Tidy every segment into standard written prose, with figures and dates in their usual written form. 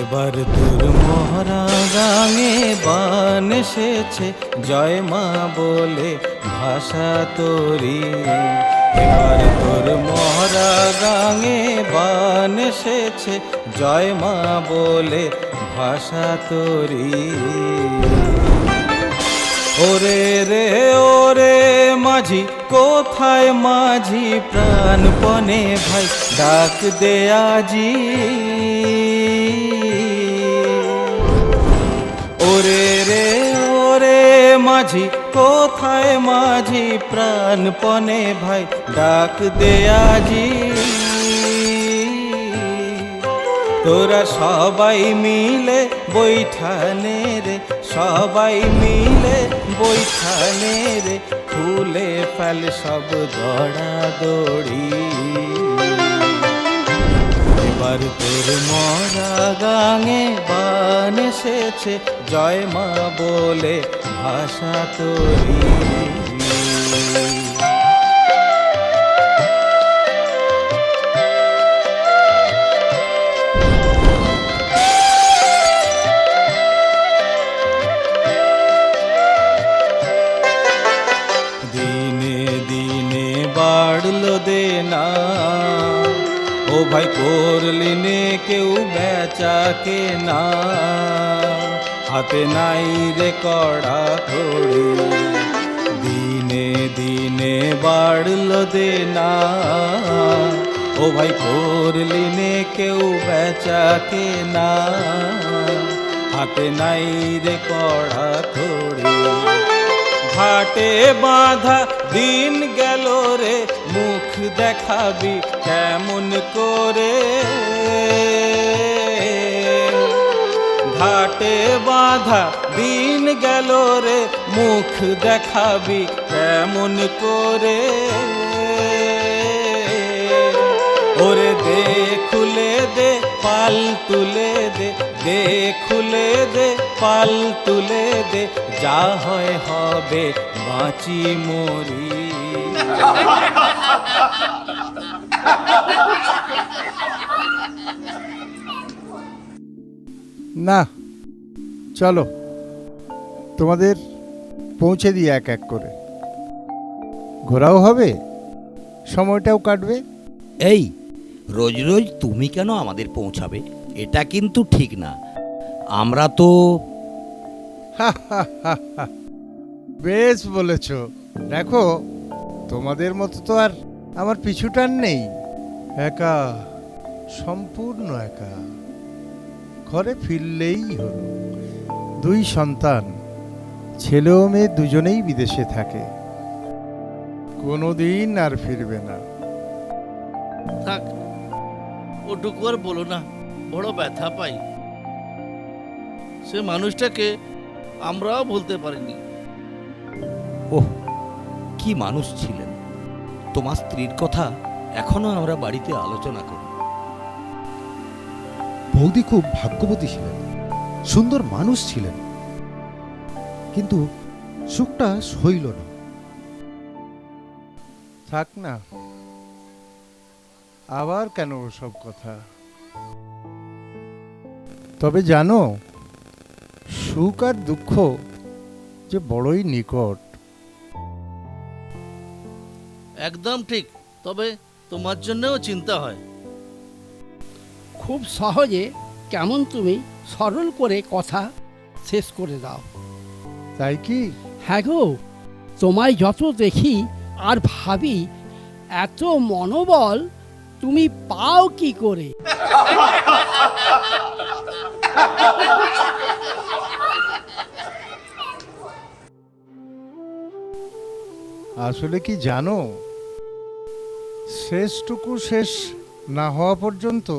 এবার তোর মহরা গাঙে বান এসেছে, জয় মা বলে ভাষা তোরি। এবার তোর মহরা গাঙে বান এসেছে, জয় মা বলে ভাষা তোরি। ওরে রে ওরে মাঝি, কোথায় মাঝি প্রাণপণে ভাই ডাক দে আজি। ওরে রে ওরে মাঝি, কোথায় মাঝি প্রাণপণে ভাই ডাক দে আজি। তোরা সবাই মিলে বৈঠানে রে, সবাই মিলে বৈঠানে রে, খুলে ফেল সব দড়াদড়ি। এবার তোর মরা গাঙে বান এসেছে, জয় মা বলে ভাষা তোরি। দিনে দিনে বাড়লো দেনা, ও ভাই করলি নে কেউ বেচা কেনা, হাতে নাই রে কড়া কড়ি। দিনে দিনে বাড়লো দেনা, ও ভাই করলি নে কেউ বেচা কেনা, হাতে নাই রে কড়া কড়ি। ঘাটে বাঁধা দিন গেল রে, মুখ দেখাবি কেমন করে। ঘাটে বাঁধা দিন গেল রে, মুখ দেখাবি কেমন করে। ওরে দে খুলে দে পাল তুলে দে, দে খুলে দে পাল তুলে দে, যা হয় হবে বাঁচি মরি। না, চলো তোমাদের পৌঁছে দিই এক এক করে। ঘোরাও হবে, সময়টাও কাটবে। এই রোজ রোজ তুমি কেন আমাদের পৌঁছাবে? এটা কিন্তু ঠিক না। আমরা তো বেশ বলেছ। দেখো, তোমাদের মতো তো আর আমার পিছু টান নেই। একা, সম্পূর্ণ একা। ঘরে ফিরলেই হলো। দুই সন্তান, ছেলে ও মেয়ে দুজনেই বিদেশে থাকে। কোনোদিন আর ফিরবে না। থাক, ওটুকু আর বলো না, বড় ব্যথা পাই। সে মানুষটাকে আমরাও ভুলতে পারিনি। ওহ, কি মানুষ ছিলেন! তোমার স্ত্রীর কথা এখনো আমরা বাড়িতে আলোচনা করি। বৌদি খুব ভাগ্যবতী ছিলেন, সুন্দর মানুষ ছিলেন, কিন্তু সুখটা সইল না। থাক না, আবার কেন সব কথা? তবে জানো, সুখ আর দুঃখ যে বড়ই নিকট। একদম ঠিক, তবে তোমার জন্যও চিন্তা হয়। খুব সহজে কেমন তুমি সরল করে কথা শেষ করে দাও। তাই কি? হ্যাঁ গো, তোমায় যত দেখি আর ভাবি, এত মনোবল তুমি পাও কি করে? আসলে কি জানো, শেষটুকু শেষ না হওয়া পর্যন্ত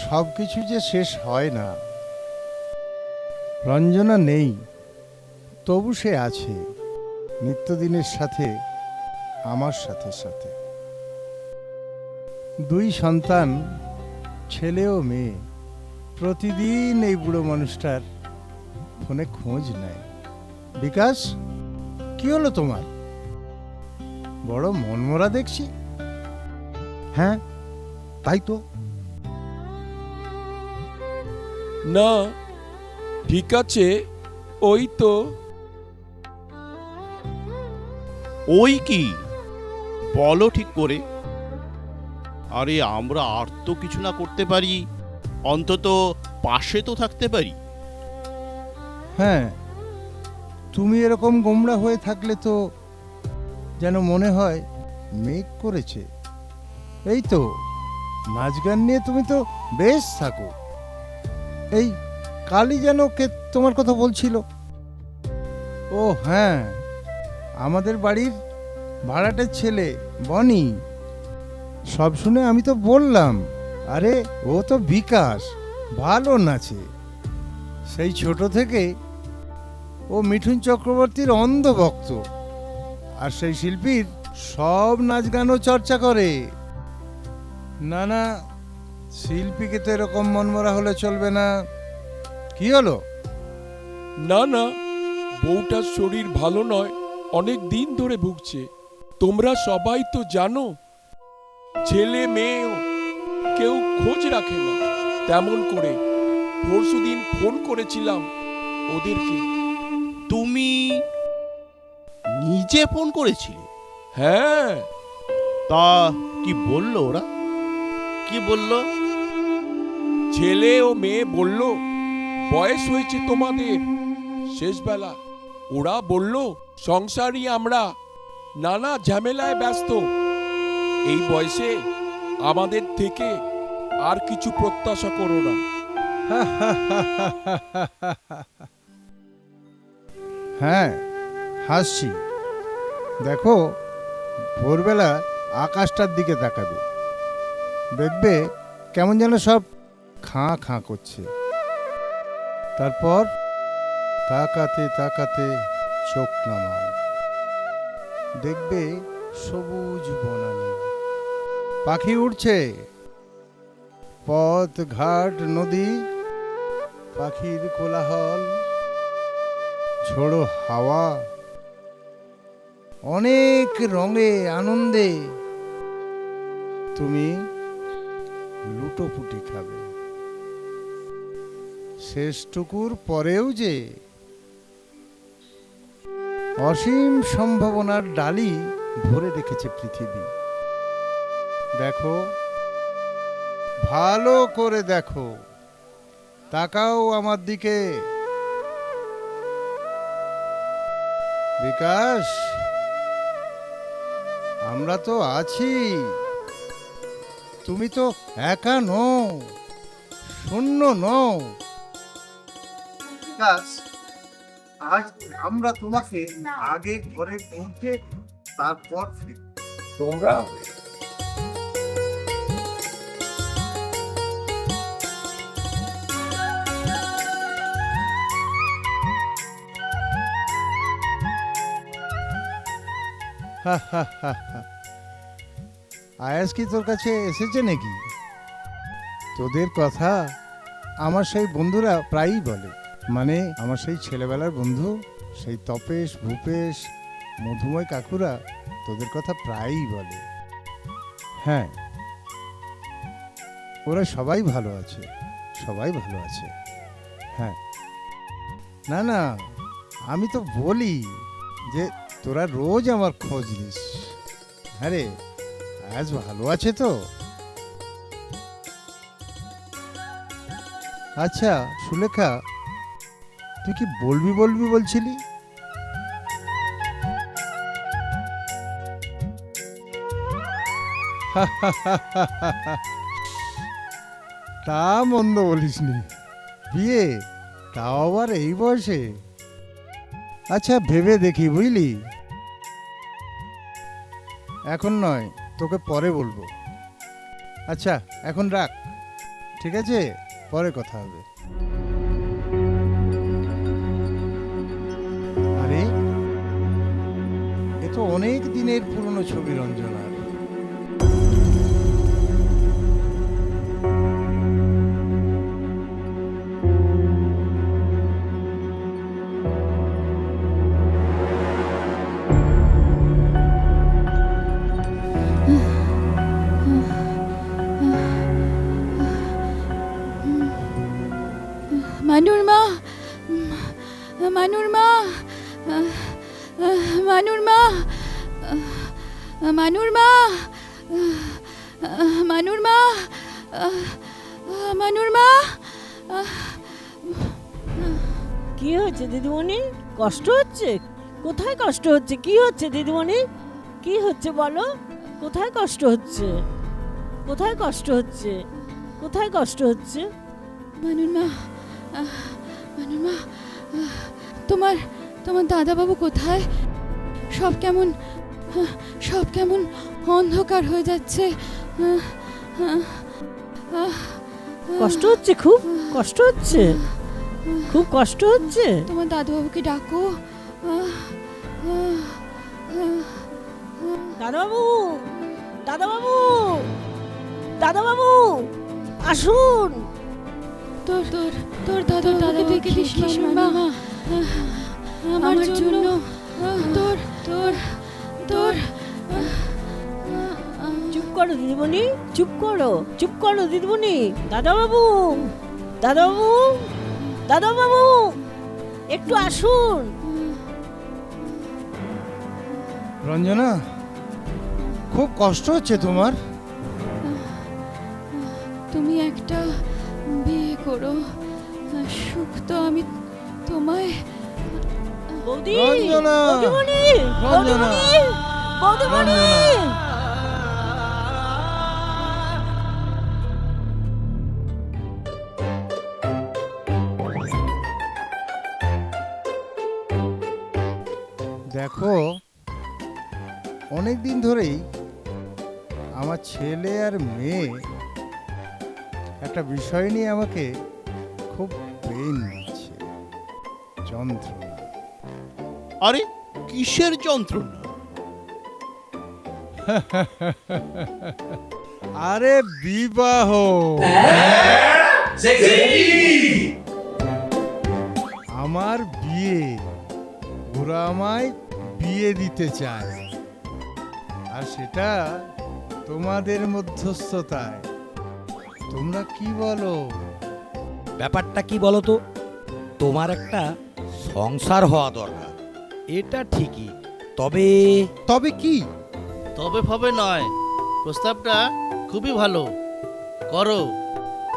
সব কিছু যে শেষ হয় না। রঞ্জনা নেই, তবু সে আছে নিত্যদিনের সাথে, আমার সাথে সাথে। দুই সন্তান, ছেলে ও মেয়ে, প্রতিদিন এই বুড়ো মানুষটার ফোনে খোঁজ নেয়। বিকাশ, কি হলো তোমার? বড় মনমরা দেখছি। হ্যাঁ, তাই তো। না, ঠিক আছে, ওই তো। ওই কি বলো ঠিক করে। আরে আমরা আর তো কিছু না করতে পারি, অন্তত পাশে তো থাকতে পারি। হ্যাঁ, তুমি এরকম গোমড়া হয়ে থাকলে তো যেন মনে হয় মেঘ করেছে। এই তো নাচ গান নিয়ে তুমি তো বেশ থাকো। এই কালই যেন কে তোমার কথা বলছিল। ও হ্যাঁ, আমাদের বাড়ির ভাড়াটের ছেলে বনি। সব শুনে আমি তো বললাম, আরে ও তো বিকাশ, ভালো নাচে। সেই ছোট থেকে ও মিঠুন চক্রবর্তীর অন্ধভক্ত, আর সেই শিল্পীর সব নাচ গানও চর্চা করে। না না, শিল্পীকে তো এরকম মনমরা হলে চলবে না। কি হলো? না না, বউটার শরীর ভালো নয়, অনেক দিন ধরে ভুগছে। তোমরা সবাই তো জানো, ছেলে মেয়েও কেউ খোঁজ রাখে না তেমন করে। পরশুদিন ফোন করেছিলাম ওদেরকে। তুমি নিজে ফোন করেছিলে? হ্যাঁ। তা কি বললো ওরা? কি বললো? ছেলে ও মেয়ে বলল, বয়স হয়েছে তোমাদের, শেষবেলা। ওরা বলল, সংসারী আমরা, নানা ঝামেলায় ব্যস্ত। এই বয়সে আমাদের থেকে আর কিছু প্রত্যাশা করো না। হ্যাঁ, হাসছি। দেখো, ভোরবেলা আকাশটার দিকে তাকাবে, দেখবে কেমন যেন সব খাঁ খাঁ করছে। তারপর তাকাতে তাকাতে চোখ নামাও, দেখবে সবুজ বনানী, পাখি উড়ছে, পথ ঘাট নদী, পাখির কোলাহল, ঝোড়ো হাওয়া, অনেক রঙে আনন্দে তুমি লুটোপুটি খাবে। শেষটুকুর পরেও যে অসীম সম্ভাবনার ডালি ভরে রেখেছে পৃথিবী। দেখো, ভালো করে দেখো, তাকাও আমার দিকে। বিকাশ, আমরা তো আছি, তুমি তো একা নও, শূন্য নও। বিকাশ, আজ আমরা তোমাকে আগে ঘরে পৌঁছে তারপর তোমরা আয়াস কি তোর কাছে এসেছে নাকি? তোদের কথা আমার সেই বন্ধুরা প্রায়ই বলে, মানে আমার সেই ছেলেবেলার বন্ধু, সেই তপেশ, ভূপেশ, মধুময় কাকুরা তোদের কথা প্রায়ই বলে। হ্যাঁ, ওরা সবাই ভালো আছে, সবাই ভালো আছে। হ্যাঁ, না না, আমি তো বলি যে তোরা রোজ আমার খোঁজ নিস। হ্যাঁ রে, আজ ভালো আছে তো? আচ্ছা সুলেখা, তুই কি বলবি বলবি বলছিলি? তা মন্দ বলিসনি, বিয়ে তাও আবার এই বয়সে। আচ্ছা ভেবে দেখি, বুঝলি? এখন নয়, তোকে পরে বলবো। আচ্ছা এখন রাখ, ঠিক আছে? পরে কথা হবে। আরে, এ তো অনেক দিনের পুরনো ছবি রঞ্জনার। মানুর মা, মানুর মা, মানুর মা, মানুর মা, মানুর মা, মানুর মা। কি হচ্ছে দিদিমণি? কষ্ট হচ্ছে? কোথায় কষ্ট হচ্ছে? কি হচ্ছে দিদিমণি? কি হচ্ছে বলো? কোথায় কষ্ট হচ্ছে? কোথায় কষ্ট হচ্ছে? কোথায় কষ্ট হচ্ছে? মানুর মা, মানুর মা, তোমার তোমার দাদাবাবু কোথায়? সব কেমন অন্ধকার হয়ে যাচ্ছে। কষ্ট হচ্ছে? খুব কষ্ট হচ্ছে? খুব কষ্ট হচ্ছে? তোমার দাদাবাবুকে ডাকো। দাদাবাবু, দাদাবাবু, দাদাবাবু, আসুন। তোর তোর তোর দাদাকে দেখিস মা, আমার জন্য তোর তোর তোর। চুপ করো দিদিমণি, চুপ করো, চুপ করো দিদিমণি। দাদাবাবু, দাদাবাবু, দাদাবাবু, একটু আসুন। রঞ্জনা, খুব কষ্ট হচ্ছে তোমার? তুমি একটা বিয়ে করো, সুখ তো আমি তোমায়। বৌদি, রঞ্জনা, বৌদিমণি, রঞ্জনা, বৌদিমণি, বৌদিমণি। দেখো, অনেক দিন ধরেই আমার ছেলে আর মেয়ে একটা বিষয় নিয়ে আমাকে খুব পেইন দিচ্ছে, যন্ত্রণা। আরে কিসের যন্ত্রণা? আরে বিবাহ। আমার বিয়ে, ওরা আমায় বিয়ে দিতে চায়, আর সেটা তোমাদের মধ্যস্থতায়। তোমরা কি বলো? ব্যাপারটা কি বলো তো? তোমার একটা সংসার হওয়া দরকার, এটা ঠিকই, তবে তবে কি? তবে ফবে নয়, প্রস্তাবটা খুবই ভালো। করো,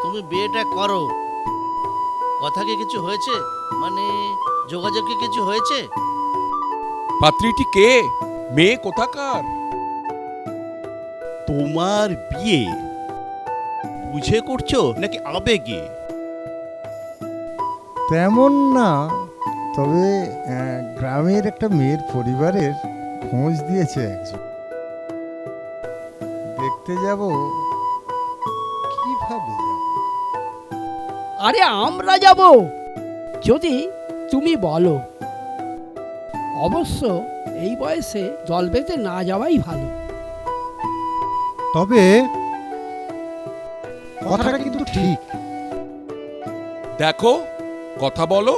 তুমি বিয়েটা করো। কথা কি কিছু হয়েছে? মানে যোগাযোগ কি কিছু হয়েছে? পাত্রীটি কে? মেয়ে কোথাকার? তোমার বিয়ে বুঝে করছো নাকি আবেগে? তেমন না, তবে গ্রামের একটা মেয়ের পরিবারের খোঁজ দিয়েছে একজন। দেখতে যাব, কিভাবে যাব? আরে আমরা যাব, যদি তুমি বলো। অবশ্য এই বয়সে জল বেঁধে না যাওয়াই ভালো। তবে কথাটা কিন্তু ঠিক। দেখো, কথা বলো।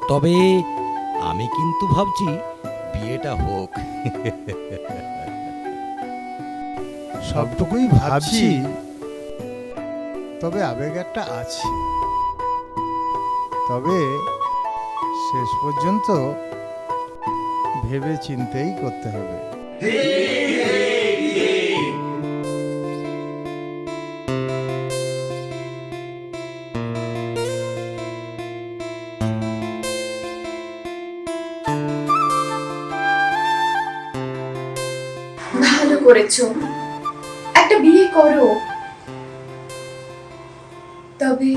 তবে আমি কিন্তু ভাবছি বিয়েটা হোক। সবটুকুই ভাবছি, তবে আবেগ একটা আছে। তবে শেষ পর্যন্ত ভেবে চিন্তেই করতে হবে। ভালো করেছো, একটা বিয়ে করো। তবে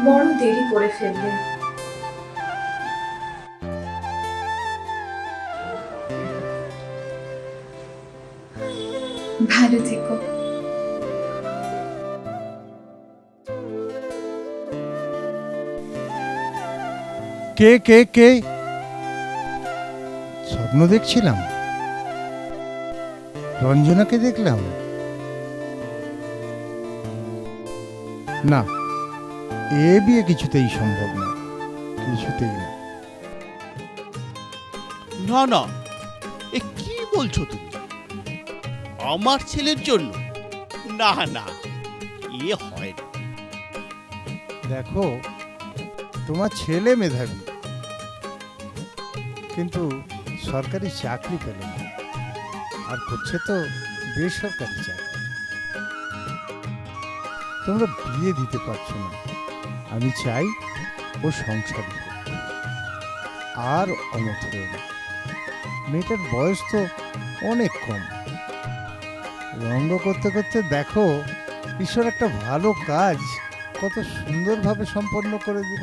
বড় দেরি করে ফেললে। ভালো থেকো। কে কে কে? স্বপ্ন দেখছিলাম, রঞ্জনাকে দেখলাম। না, এ বিয়ে কিছুতেই সম্ভব না, কিছুতেই না। না না, এ কি বলছো তুমি? আমার ছেলের জন্য? না না, এ হয় না। দেখো, তোমার ছেলে মেধাবী, কিন্তু সরকারি চাকরি পেল না, আর করছে তো বেসরকারি চাকরি। তোমরা বিয়ে দিতে পারছো না। আমি চাই ও সংসারী হোক, আর অমত হয়ে না। মেয়েটার বয়স তো অনেক কম। রঙ্গ করতে করতে দেখো, ঈশ্বর একটা ভালো কাজ কত সুন্দরভাবে সম্পন্ন করে দিল।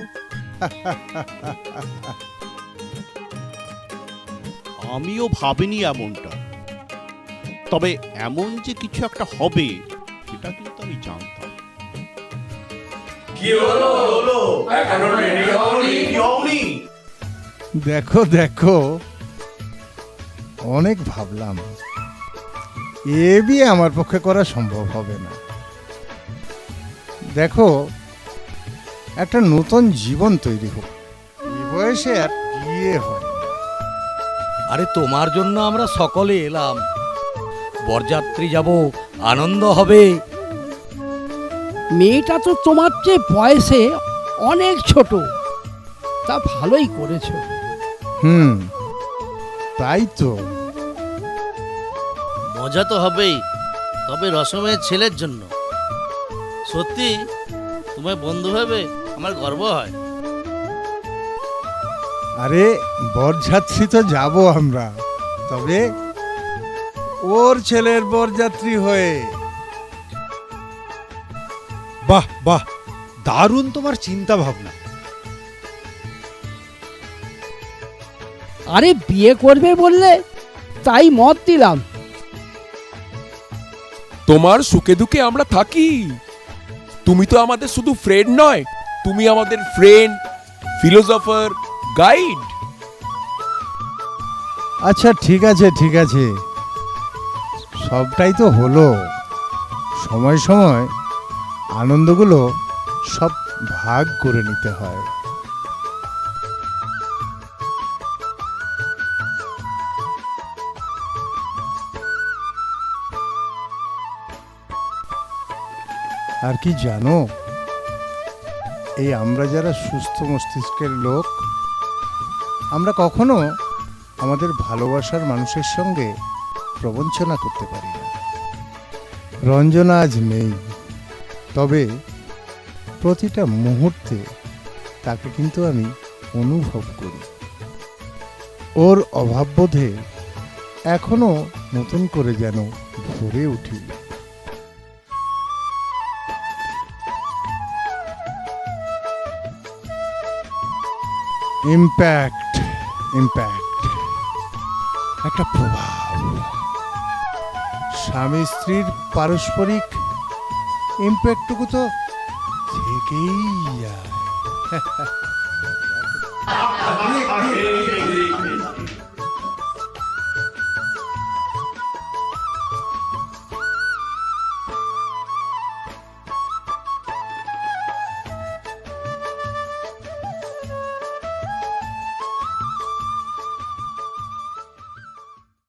আমিও ভাবিনি এমনটা, তবে এমন যে কিছু একটা হবে সেটা কিন্তু আমি জানতাম। দেখো দেখো, অনেক ভাবলাম, এ বিয়ে আমার পক্ষে করা সম্ভব হবে না। দেখো, একটা নতুন জীবন তৈরি হোক। এই বয়সে আর বিয়ে হয় না। আরে তোমার জন্য আমরা সকলে এলাম, বরযাত্রী যাব, আনন্দ হবে। মেয়েটা তো তোমার চেয়ে বয়সে অনেক ছোট, তা ভালোই করেছো। তাই তো। মজা তো হবেই, তবে রসমের ছেলের জন্য। সত্যি তোমায় বন্ধু ভেবে আমার গর্ব হয়। আরে বরযাত্রী তো যাব আমরা, তবে ওর ছেলের বরযাত্রী হয়ে। বাহ বাহ, দারুণ তোমার চিন্তা ভাবনা। আরে বিয়ে করবে বললে তাই মত দিলাম। তোমার সুখে দুঃখে আমরা থাকি। তুমি তো আমাদের শুধু ফ্রেন্ড নয়, তুমি আমাদের ফ্রেন্ড, ফিলোসফার, গাইড। আচ্ছা ঠিক আছে ঠিক আছে, সবটাই তো হলো। সময় সময় আনন্দগুলো সব ভাগ করে নিতে হয়। আর কি জানো, এই আমরা যারা সুস্থ মস্তিষ্কের লোক, আমরা কখনো আমাদের ভালোবাসার মানুষের সঙ্গে প্রবঞ্চনা করতে পারি না। রঞ্জনা আজ নেই, তবে প্রতিটা মুহূর্তে তাকে কিন্তু আমি অনুভব করি। ওর অভাববোধে এখনো নতুন করে যেন ভরে উঠি। ইম্প্যাক্ট ইম্প্যাক্ট, একটা প্রভাব। স্বামী স্ত্রীর পারস্পরিক ইম্প্যাক্টটুকু তো থেকেই যায়।